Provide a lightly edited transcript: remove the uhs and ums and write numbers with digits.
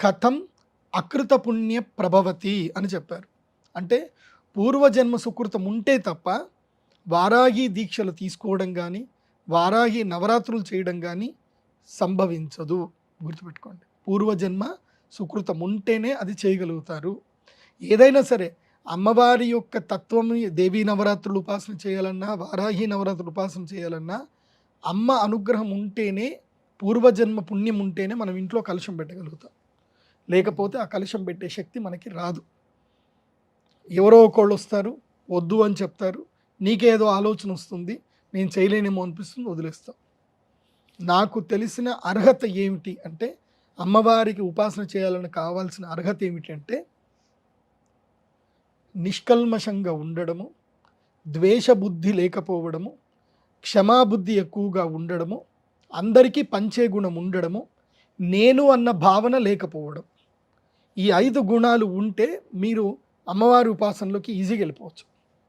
కథం అకృత పుణ్య ప్రభవతి అని చెప్పారు. అంటే పూర్వజన్మ సుకృతం ఉంటే తప్ప వారాహి దీక్షలు తీసుకోవడం కానీ, వారాహి నవరాత్రులు చేయడం కానీ సంభవించదు. గుర్తుపెట్టుకోండి. పూర్వజన్మ సుకృతం ఉంటేనే అది చేయగలుగుతారు. ఏదైనా సరే అమ్మవారి యొక్క తత్వం, దేవీ నవరాత్రులు ఉపాసన చేయాలన్నా, వారాహి నవరాత్రులు ఉపాసన చేయాలన్నా అమ్మ అనుగ్రహం ఉంటేనే, పూర్వజన్మ పుణ్యం ఉంటేనే మనం ఇంట్లో కలశం పెట్టగలుగుతాం. లేకపోతే ఆ కలశం పెట్టే శక్తి మనకి రాదు. ఎవరో ఒకళ్ళు వస్తారు, వద్దు అని చెప్తారు, నీకేదో ఆలోచన వస్తుంది, నేను చేయలేనేమో అనిపిస్తుంది, వదిలేస్తాం. నాకు తెలిసిన అర్హత ఏమిటి అంటే, అమ్మవారికి ఉపాసన చేయాలని కావాల్సిన అర్హత ఏమిటి అంటే, నిష్కల్మషంగా ఉండడము, ద్వేషబుద్ధి లేకపోవడము, క్షమాబుద్ధి ఎక్కువగా ఉండడము, అందరికీ పంచే గుణం ఉండడము, నేను అన్న భావన లేకపోవడం. ఈ 5 గుణాలు ఉంటే మీరు అమ్మవారి ఉపాసనలోకి ఈజీగా వెళ్ళిపోవచ్చు.